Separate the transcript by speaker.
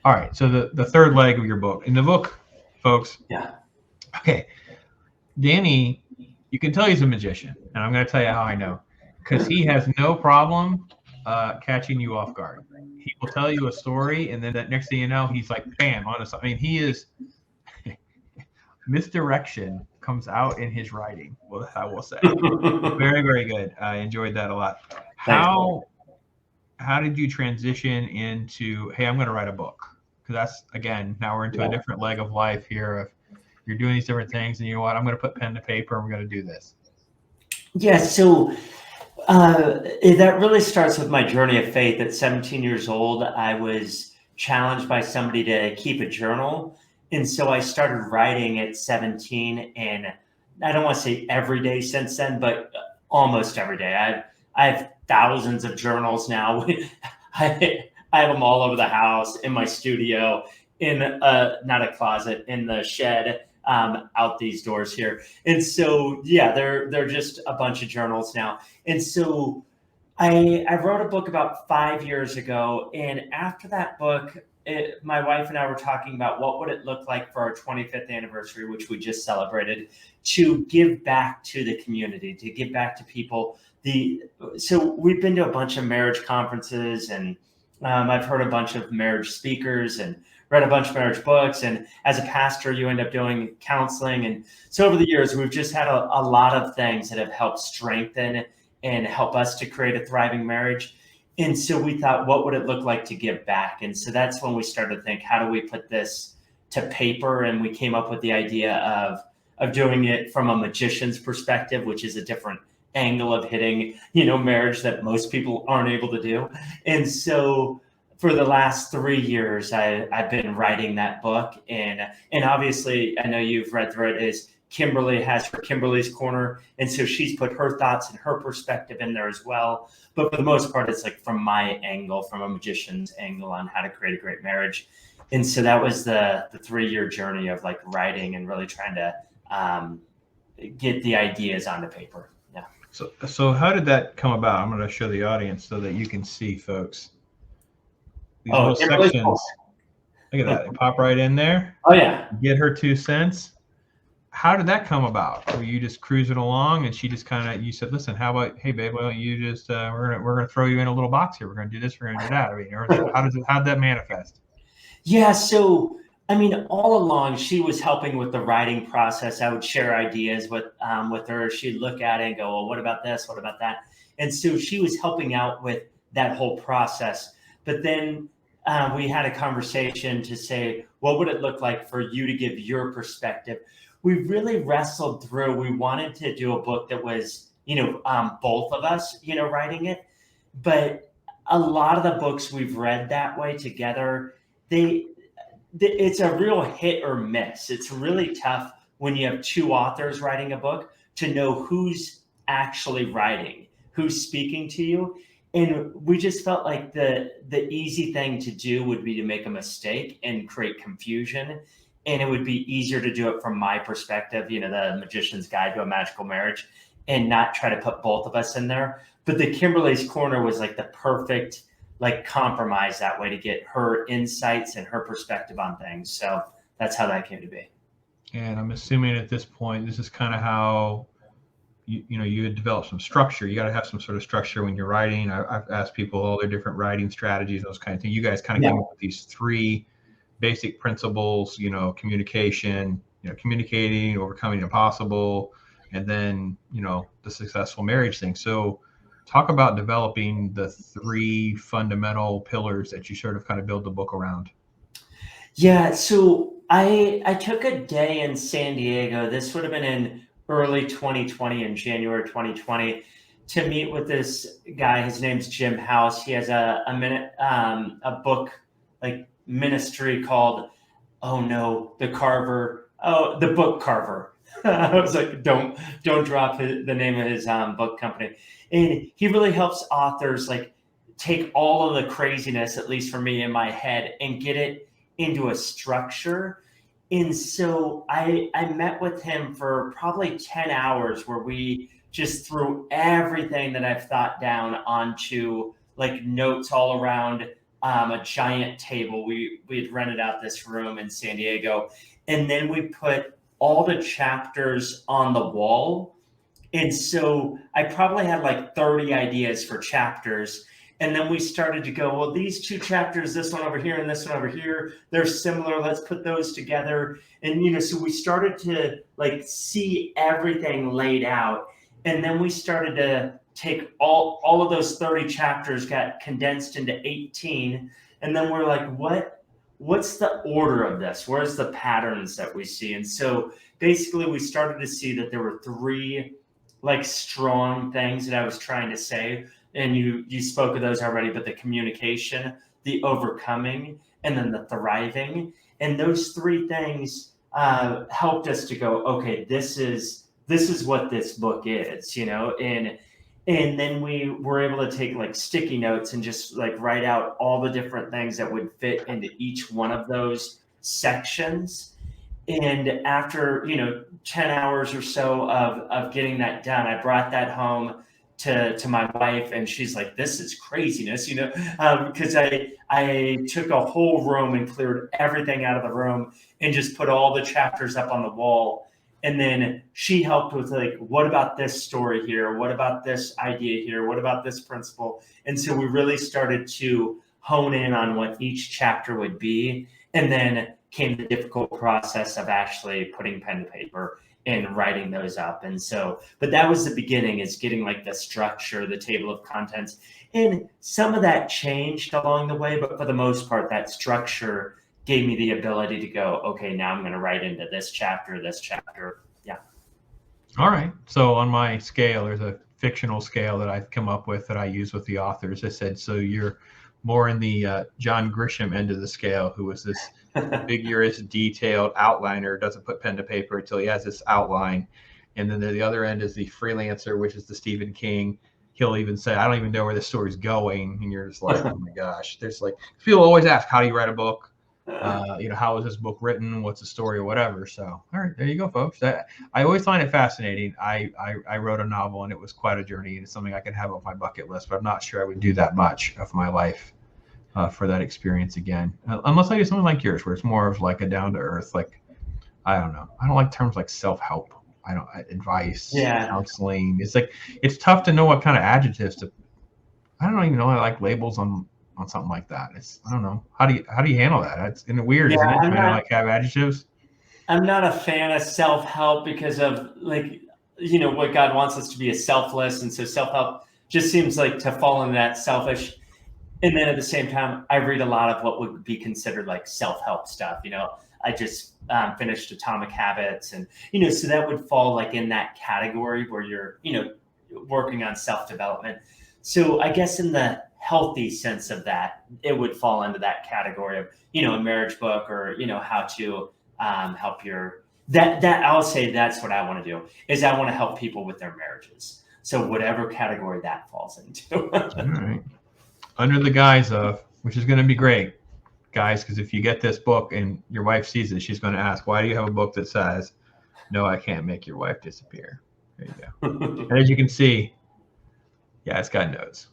Speaker 1: All right. So the third leg of your book. In the book, folks.
Speaker 2: Yeah.
Speaker 1: Okay. Danny, you can tell he's a magician, and I'm going to tell you how I know, because he has no problem catching you off guard. He will tell you a story, and then that next thing you know, he's like, bam, on I mean, he is misdirection comes out in his writing. Well, I will say, very, very good. I enjoyed that a lot.
Speaker 2: Thanks, buddy.
Speaker 1: How did you transition into, hey, I'm going to write a book? Because that's, again, now we're into a different leg of life here of you're doing these different things, and you know what, I'm going to put pen to paper and we're going to do this.
Speaker 2: Yeah, so that really starts with my journey of faith. At 17 years old, I was challenged by somebody to keep a journal. And so I started writing at 17, and I don't want to say every day since then, but almost every day. I have thousands of journals now. I have them all over the house, in my studio, in not a closet, in the shed, out these doors here. And so, yeah, they're just a bunch of journals now. And so I wrote a book about 5 years ago. And after that book, my wife and I were talking about what would it look like for our 25th anniversary, which we just celebrated, to give back to the community, to give back to people. So we've been to a bunch of marriage conferences, and I've heard a bunch of marriage speakers and read a bunch of marriage books. And as a pastor, you end up doing counseling. And so over the years, we've just had a lot of things that have helped strengthen and help us to create a thriving marriage. And so we thought, what would it look like to give back? And so that's when we started to think, how do we put this to paper? And we came up with the idea of doing it from a magician's perspective, which is a different angle of hitting, marriage that most people aren't able to do. And so for the last 3 years, I've been writing that book. And obviously, I know you've read through it, is Kimberly has her Kimberly's Corner. And so she's put her thoughts and her perspective in there as well. But for the most part, it's like from my angle, from a magician's angle on how to create a great marriage. And so that was the 3-year journey of like writing and really trying to get the ideas onto paper. Yeah.
Speaker 1: So how did that come about? I'm going to show the audience so that you can see, folks. These little sections. Look at that. They pop right in there.
Speaker 2: Oh, yeah.
Speaker 1: Get her 2 cents. How did that come about? Were you just cruising along and she just you said, listen, how about, hey babe, why don't you just, we're going to throw you in a little box here. We're going to do this. We're going to do that. I mean, how did that manifest?
Speaker 2: Yeah. So, I mean, all along she was helping with the writing process. I would share ideas with her. She'd look at it and go, well, what about this? What about that? And so she was helping out with that whole process. But then we had a conversation to say, what would it look like for you to give your perspective? We really wrestled through. We wanted to do a book that was, both of us, writing it. But a lot of the books we've read that way together, it's a real hit or miss. It's really tough when you have 2 authors writing a book to know who's actually writing, who's speaking to you. And we just felt like the easy thing to do would be to make a mistake and create confusion. And it would be easier to do it from my perspective, the Magician's Guide to a Magical Marriage, and not try to put both of us in there. But the Kimberly's Corner was like the perfect compromise that way to get her insights and her perspective on things. So that's how that came to be.
Speaker 1: And I'm assuming at this point, this is kind of how you had developed some structure. You got to have some sort of structure when you're writing. I've asked people all their different writing strategies, those kind of things. You guys kind of came up with these 3 basic principles, communication, communicating, overcoming impossible, and then, the successful marriage thing. So talk about developing the 3 fundamental pillars that you sort of kind of build the book around.
Speaker 2: Yeah. So I took a day in San Diego. This would have been in early 2020, in January 2020, to meet with this guy. His name's Jim House. He has a book ministry called the Book Carver. I was like, don't drop the name of his book company. And he really helps authors take all of the craziness, at least for me in my head, and get it into a structure. And so I met with him for probably 10 hours where we just threw everything that I've thought down onto notes all around a giant table. We had rented out this room in San Diego, and then we put all the chapters on the wall. And so I probably had like 30 ideas for chapters. And then we started to go, well, these two chapters, this one over here and this one over here, they're similar. Let's put those together. And, so we started to like see everything laid out. And then we started to take all of those 30 chapters, got condensed into 18. And then we're like, what's the order of this? Where's the patterns that we see? And so basically we started to see that there were 3 like strong things that I was trying to say. And you spoke of those already, but the communication, the overcoming, and then the thriving. And those 3 things helped us to go, okay, this is what this book is, and then we were able to take like sticky notes and just like write out all the different things that would fit into each one of those sections. And after, 10 hours or so of getting that done, I brought that home to my wife, and she's like, this is craziness, because I took a whole room and cleared everything out of the room and just put all the chapters up on the wall. And then she helped with like, what about this story here? What about this idea here? What about this principle? And so we really started to hone in on what each chapter would be. And then came the difficult process of actually putting pen to paper and writing those up. And so, but that was the beginning, is getting like the structure, the table of contents. And some of that changed along the way, but for the most part, that structure gave me the ability to go, okay, now I'm going to write into this chapter. Yeah.
Speaker 1: All right. So on my scale, there's a fictional scale that I've come up with that I use with the authors. I said, so you're more in the John Grisham end of the scale, who was this vigorous, detailed outliner, doesn't put pen to paper until he has this outline. And then the other end is the freelancer, which is the Stephen King. He'll even say, I don't even know where this story's going. And you're just like, oh my gosh. There's like, people always ask, how do you write a book? How is this book written? What's the story or whatever? So, all right, there you go, folks. I always find it fascinating. I wrote a novel, and it was quite a journey, and it's something I could have on my bucket list, but I'm not sure I would do that much of my life for that experience again, unless I do something like yours, where it's more of like a down to earth, like, I don't know. I don't like terms like self-help. Advice, counseling. It's like, it's tough to know what kind of adjectives to, I don't even know. I like labels on something like that. I don't know. How do you handle that? It's kind of weird, isn't it? Trying to like have adjectives.
Speaker 2: I'm not a fan of self-help because of like, what God wants us to be is selfless. And so self-help just seems like to fall into that selfish. And then at the same time, I read a lot of what would be considered like self-help stuff. I just finished Atomic Habits, and, so that would fall like in that category where you're, working on self-development. So I guess in the healthy sense of that, it would fall into that category of, a marriage book, or, how to help that I'll say that's what I want to do, is I want to help people with their marriages. So whatever category that falls into.
Speaker 1: All right. Under the guise of, which is going to be great, guys, because if you get this book and your wife sees it, she's going to ask, why do you have a book that says, no, I can't make your wife disappear? There you go. And as you can see, yeah, it's got notes.